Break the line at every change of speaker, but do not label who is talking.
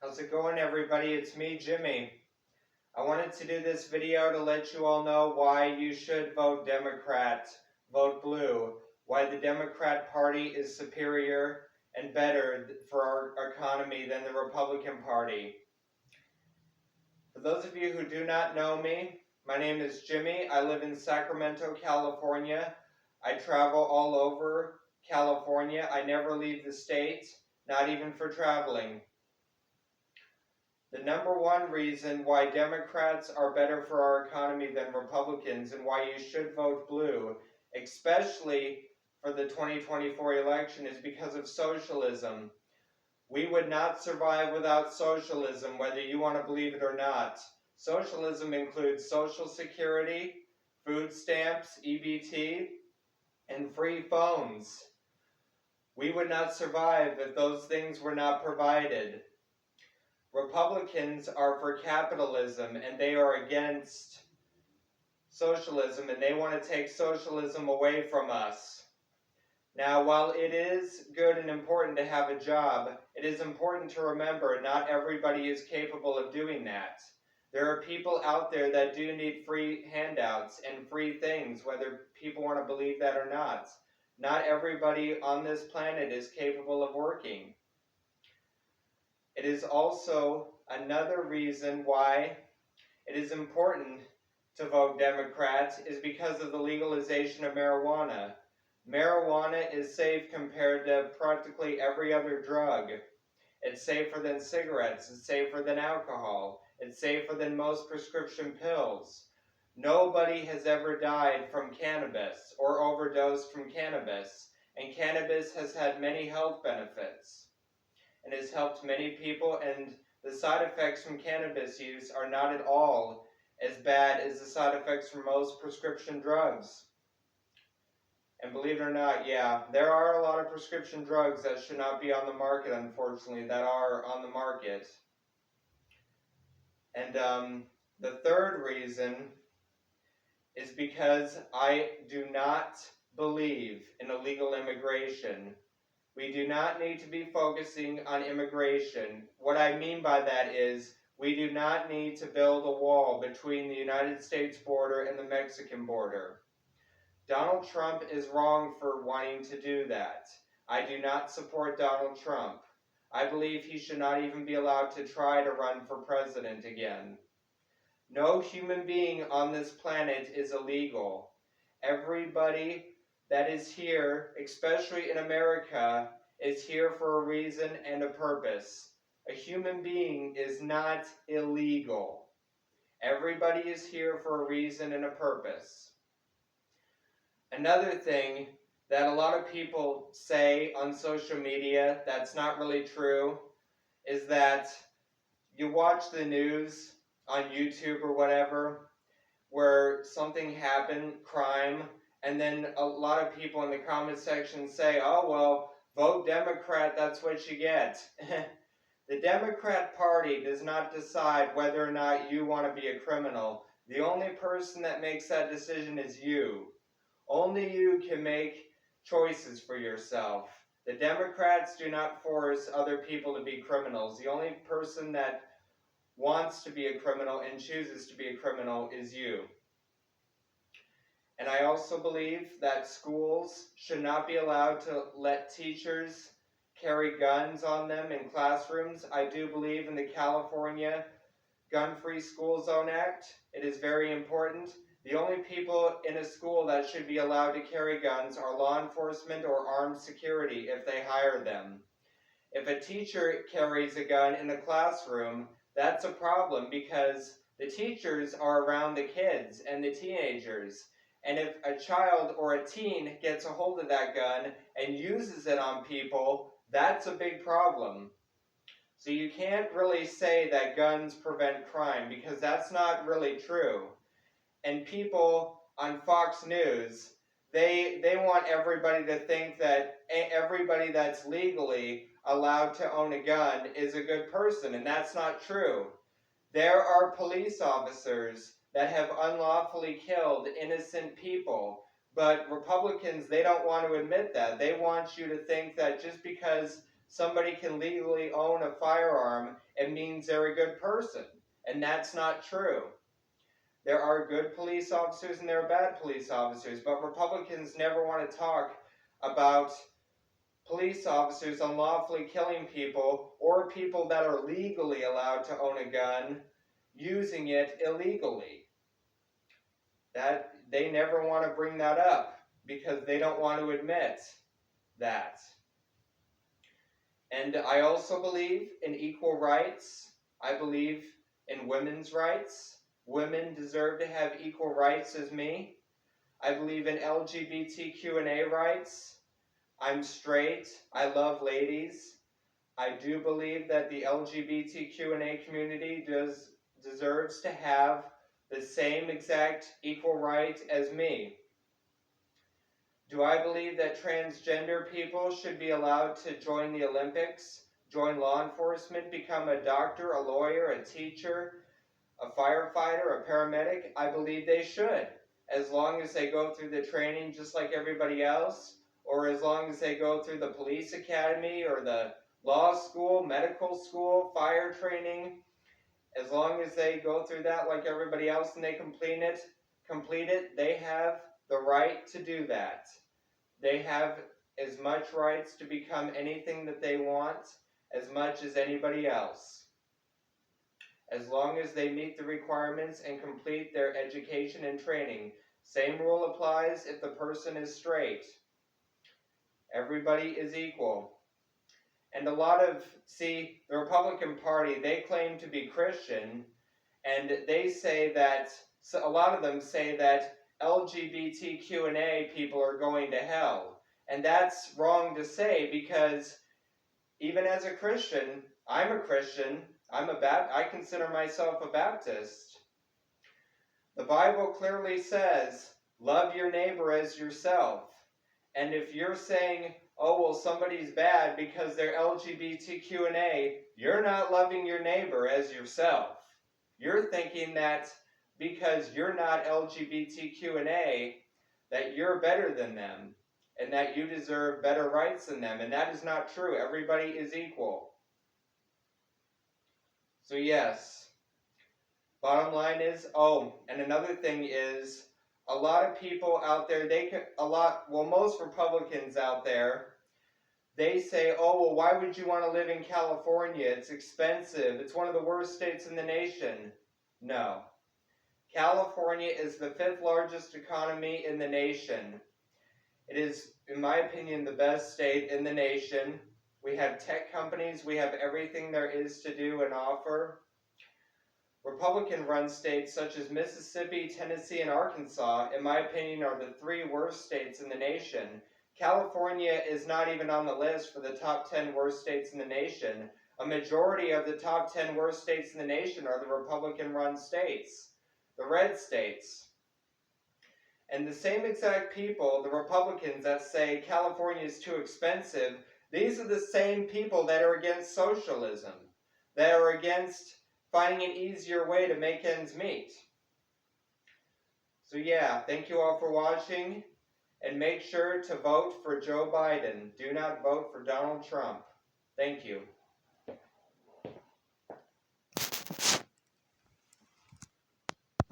How's it going, everybody? It's me, Jimmy. I wanted to do this video to let you all know why you should vote Democrat, vote blue, why the Democrat Party is superior and better for our economy than the Republican Party. For those of you who do not know me, my name is Jimmy. I live in Sacramento, California. I travel all over California. I never leave the state, not even for traveling. The number one reason why Democrats are better for our economy than Republicans and why you should vote blue, especially for the 2024 election, is because of socialism. We would not survive without socialism, whether you want to believe it or not. Socialism includes Social Security, food stamps, EBT, and free phones. We would not survive if those things were not provided. Republicans are for capitalism and they are against socialism, and they want to take socialism away from us. Now, while it is good and important to have a job, it is important to remember not everybody is capable of doing that. There are people out there that do need free handouts and free things, whether people want to believe that or not. Not everybody on this planet is capable of working. It is also another reason why it is important to vote Democrats is because of the legalization of marijuana. Marijuana is safe compared to practically every other drug. It's safer than cigarettes. It's safer than alcohol. It's safer than most prescription pills. Nobody has ever died from cannabis or overdosed from cannabis, and cannabis has had many health benefits and has helped many people, and the side effects from cannabis use are not at all as bad as the side effects from most prescription drugs. And believe it or not, yeah, there are a lot of prescription drugs that should not be on the market, unfortunately, that are on the market. And the third reason is because I do not believe in illegal immigration. We do not need to be focusing on immigration. What I mean by that is we do not need to build a wall between the United States border and the Mexican border. Donald Trump is wrong for wanting to do that. I do not support Donald Trump. I believe he should not even be allowed to try to run for president again. No human being on this planet is illegal. Everybody that is here, especially in America, is here for a reason and a purpose. A human being is not illegal. Everybody is here for a reason and a purpose. Another thing that a lot of people say on social media that's not really true is that you watch the news on YouTube or whatever where something happened, crime, and then a lot of people in the comment section say, oh, well, vote Democrat, that's what you get. The Democrat Party does not decide whether or not you want to be a criminal. The only person that makes that decision is you. Only you can make choices for yourself. The Democrats do not force other people to be criminals. The only person that wants to be a criminal and chooses to be a criminal is you. And I also believe that schools should not be allowed to let teachers carry guns on them in classrooms. I do believe in the California Gun-Free School Zone Act. It is very important. The only people in a school that should be allowed to carry guns are law enforcement or armed security if they hire them. If a teacher carries a gun in a classroom, that's a problem because the teachers are around the kids and the teenagers. And if a child or a teen gets a hold of that gun and uses it on people, that's a big problem. So you can't really say that guns prevent crime because that's not really true. And people on Fox News, they want everybody to think that everybody that's legally allowed to own a gun is a good person, and that's not true. There are police officers that have unlawfully killed innocent people. But Republicans, they don't want to admit that. They want you to think that just because somebody can legally own a firearm, it means they're a good person. And that's not true. There are good police officers and there are bad police officers, but Republicans never want to talk about police officers unlawfully killing people or people that are legally allowed to own a gun using it illegally. That they never want to bring that up because they don't want to admit that. And I also believe in equal rights. I believe in women's rights. Women deserve to have equal rights as me. I believe in LGBTQ&A rights. I'm straight. I love ladies. I do believe that the LGBTQ&A community deserves to have the same exact equal right as me. Do I believe that transgender people should be allowed to join the Olympics, join law enforcement, become a doctor, a lawyer, a teacher, a firefighter, a paramedic? I believe they should, as long as they go through the training just like everybody else, or as long as they go through the police academy or the law school, medical school, fire training. As long as they go through that like everybody else and they complete it, they have the right to do that. They have as much rights to become anything that they want as much as anybody else. As long as they meet the requirements and complete their education and training. Same rule applies if the person is straight. Everybody is equal. And the Republican Party, they claim to be Christian, and they say that, a lot of them say that LGBTQ&A people are going to hell. And that's wrong to say, because even as a Christian, I'm a Christian, I consider myself a Baptist. The Bible clearly says, love your neighbor as yourself. And if you're saying, oh, well, somebody's bad because they're LGBTQ&A, you're not loving your neighbor as yourself. You're thinking that because you're not LGBTQ&A, that you're better than them, and that you deserve better rights than them. And that is not true. Everybody is equal. So yes, bottom line is, and another thing is, a lot of people out there, most Republicans out there, they say, oh, well, why would you want to live in California? It's expensive. It's one of the worst states in the nation. No. California is the 5th largest economy in the nation. It is, in my opinion, the best state in the nation. We have tech companies. We have everything there is to do and offer. Republican-run states such as Mississippi, Tennessee, and Arkansas, in my opinion, are the 3 worst states in the nation. California is not even on the list for the top 10 worst states in the nation. A majority of the top 10 worst states in the nation are the Republican-run states, the red states. And the same exact people, the Republicans that say California is too expensive, these are the same people that are against socialism, that are against finding an easier way to make ends meet. So yeah, thank you all for watching, and make sure to vote for Joe Biden. Do not vote for Donald Trump. Thank you.